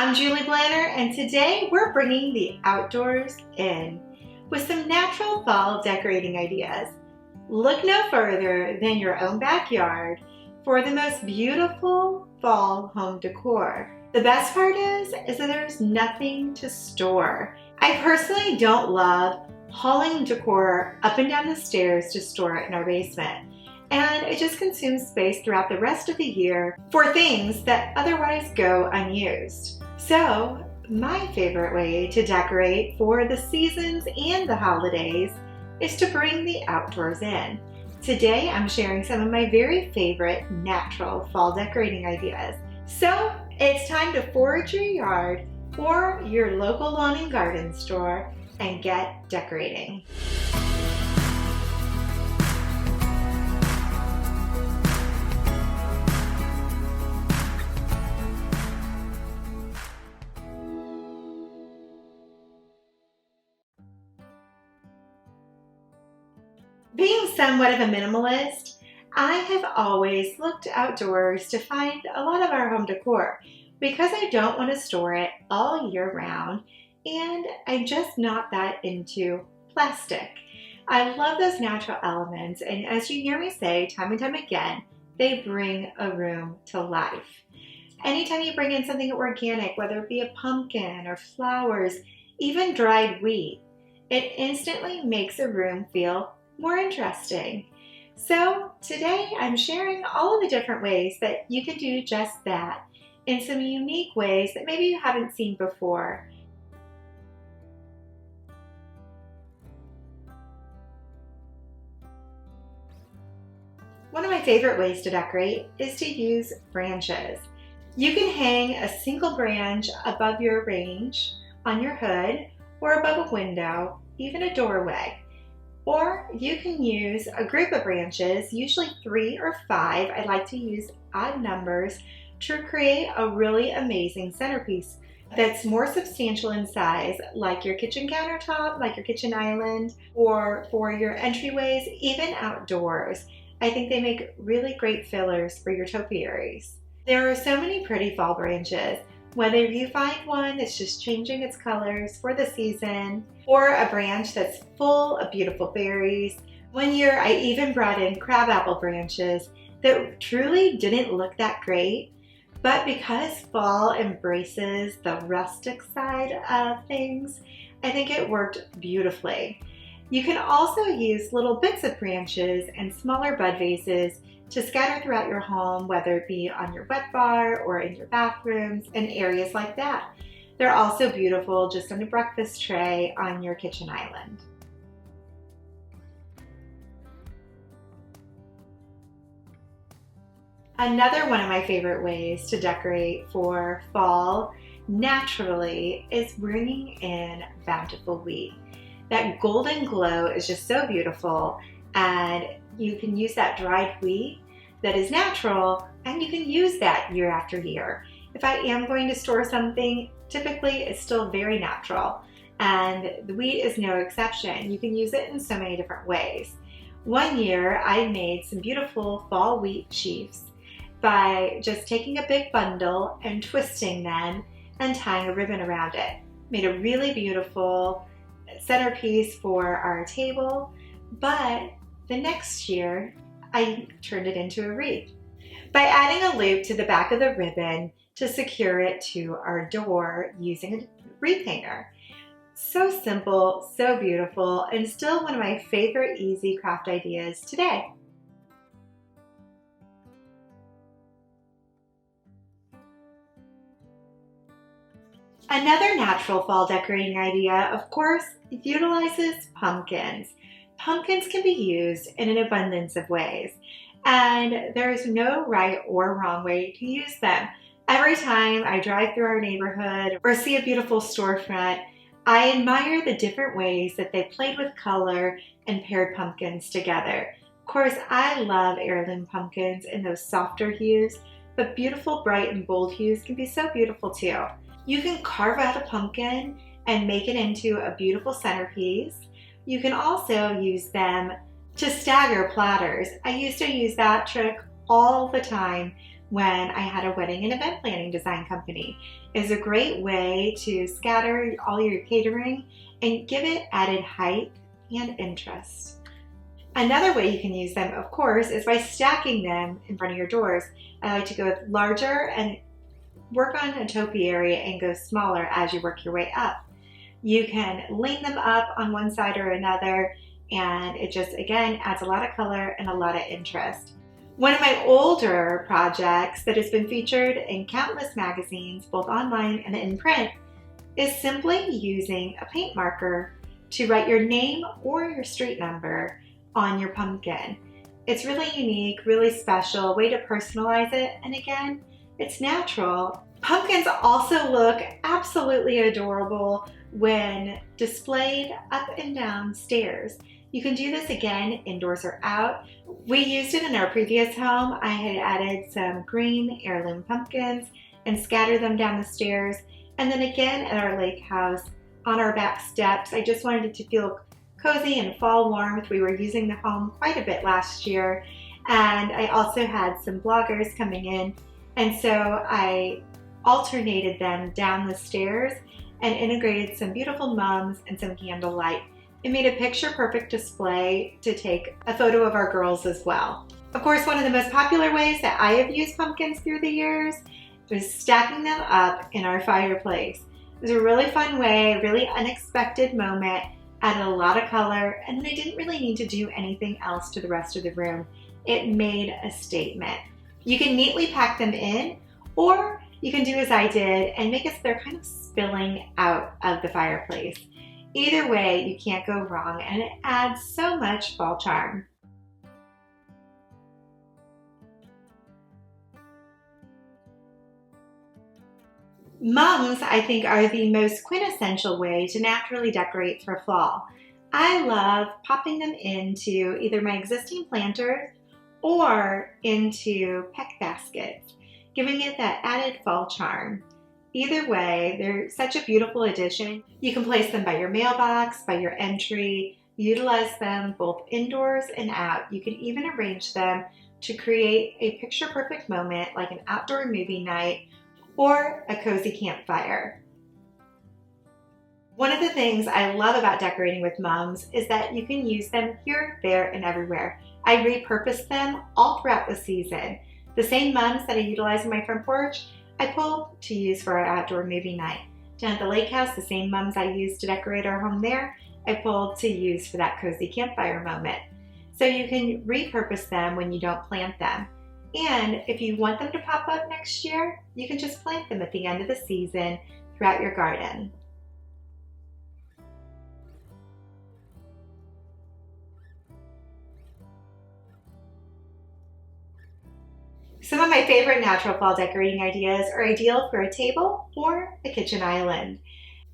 I'm Julie Blanner, and today we're bringing the outdoors in with some natural fall decorating ideas. Look no further than your own backyard for the most beautiful fall home decor. The best part is that there's nothing to store. I personally don't love hauling decor up and down the stairs to store it in our basement. And it just consumes space throughout the rest of the year for things that otherwise go unused. So, my favorite way to decorate for the seasons and the holidays is to bring the outdoors in. Today, I'm sharing some of my very favorite natural fall decorating ideas. So, it's time to forage your yard or your local lawn and garden store and get decorating. Being somewhat of a minimalist, I have always looked outdoors to find a lot of our home decor because I don't want to store it all year round and I'm just not that into plastic. I love those natural elements, and as you hear me say time and time again, they bring a room to life. Anytime you bring in something organic, whether it be a pumpkin or flowers, even dried wheat, it instantly makes a room feel more interesting. So today I'm sharing all of the different ways that you can do just that in some unique ways that maybe you haven't seen before. One of my favorite ways to decorate is to use branches. You can hang a single branch above your range, on your hood, or above a window, even a doorway. Or you can use a group of branches, usually 3 or 5. I like to use odd numbers to create a really amazing centerpiece that's more substantial in size, like your kitchen countertop, like your kitchen island, or for your entryways, even outdoors. I think they make really great fillers for your topiaries. There are so many pretty fall branches. Whether you find one that's just changing its colors for the season, or a branch that's full of beautiful berries. One year I even brought in crabapple branches that truly didn't look that great, but because fall embraces the rustic side of things, I think it worked beautifully. You can also use little bits of branches and smaller bud vases to scatter throughout your home, whether it be on your wet bar or in your bathrooms and areas like that. They're also beautiful just on a breakfast tray on your kitchen island. Another one of my favorite ways to decorate for fall naturally is bringing in Bountiful wheat. That golden glow is just so beautiful, and you can use that dried wheat that is natural, and you can use that year after year. If I am going to store something, typically it's still very natural, and the wheat is no exception. You can use it in so many different ways. One year I made some beautiful fall wheat sheaves by just taking a big bundle and twisting them and tying a ribbon around it. Made a really beautiful centerpiece for our table, but the next year I turned it into a wreath by adding a loop to the back of the ribbon to secure it to our door using a wreath hanger. So simple, so beautiful, and still one of my favorite easy craft ideas today. Another natural fall decorating idea, of course, utilizes pumpkins. Pumpkins can be used in an abundance of ways, and there is no right or wrong way to use them. Every time I drive through our neighborhood or see a beautiful storefront, I admire the different ways that they played with color and paired pumpkins together. Of course, I love heirloom pumpkins in those softer hues, but beautiful, bright, and bold hues can be so beautiful too. You can carve out a pumpkin and make it into a beautiful centerpiece. You can also use them to stagger platters. I used to use that trick all the time when I had a wedding and event planning design company. It's a great way to scatter all your catering and give it added height and interest. Another way you can use them, of course, is by stacking them in front of your doors. I like to go with larger and work on a topiary and go smaller as you work your way up. You can lean them up on one side or another, and it just, again, adds a lot of color and a lot of interest. One of my older projects that has been featured in countless magazines, both online and in print, is simply using a paint marker to write your name or your street number on your pumpkin. It's really unique, really special, way to personalize it, and again, it's natural. Pumpkins also look absolutely adorable when displayed up and down stairs. You can do this again, indoors or out. We used it in our previous home. I had added some green heirloom pumpkins and scattered them down the stairs. And then again at our lake house on our back steps. I just wanted it to feel cozy and fall warmth. We were using the home quite a bit last year. And I also had some bloggers coming in. And so I alternated them down the stairs and integrated some beautiful mums and some candlelight. It made a picture-perfect display to take a photo of our girls as well. Of course, one of the most popular ways that I have used pumpkins through the years is stacking them up in our fireplace. It was a really fun way, a really unexpected moment, added a lot of color, and then I didn't really need to do anything else to the rest of the room. It made a statement. You can neatly pack them in, or you can do as I did and make it so they're kind of spilling out of the fireplace. Either way, you can't go wrong, and it adds so much fall charm. Mums, I think, are the most quintessential way to naturally decorate for fall. I love popping them into either my existing planters or into peck baskets, giving it that added fall charm. Either way, they're such a beautiful addition. You can place them by your mailbox, by your entry, utilize them both indoors and out. You can even arrange them to create a picture-perfect moment like an outdoor movie night or a cozy campfire. One of the things I love about decorating with mums is that you can use them here, there, and everywhere. I repurpose them all throughout the season. The same mums that I utilize in my front porch, I pull to use for our outdoor movie night. Down at the lake house, the same mums I used to decorate our home there, I pulled to use for that cozy campfire moment. So you can repurpose them when you don't plant them. And if you want them to pop up next year, you can just plant them at the end of the season throughout your garden. Some of my favorite natural fall decorating ideas are ideal for a table or a kitchen island.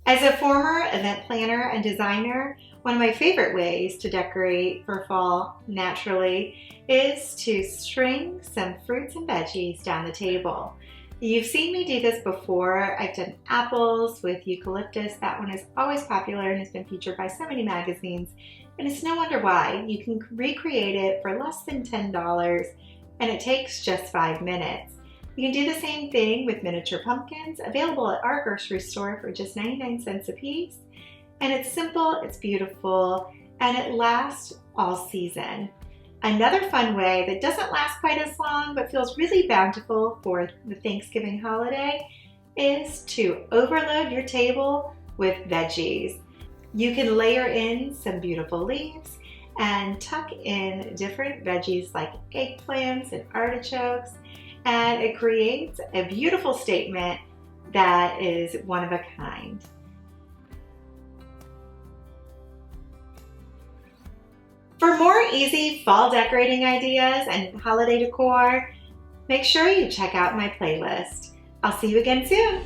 As a former event planner and designer, one of my favorite ways to decorate for fall naturally is to string some fruits and veggies down the table. You've seen me do this before. I've done apples with eucalyptus. That one is always popular and has been featured by so many magazines. And it's no wonder why. You can recreate it for less than $10 and it takes just 5 minutes. You can do the same thing with miniature pumpkins, available at our grocery store for just 99 cents a piece. And it's simple, it's beautiful, and it lasts all season. Another fun way that doesn't last quite as long but feels really bountiful for the Thanksgiving holiday is to overload your table with veggies. You can layer in some beautiful leaves and tuck in different veggies like eggplants and artichokes, and it creates a beautiful statement that is one of a kind. For more easy fall decorating ideas and holiday decor, make sure you check out my playlist. I'll see you again soon.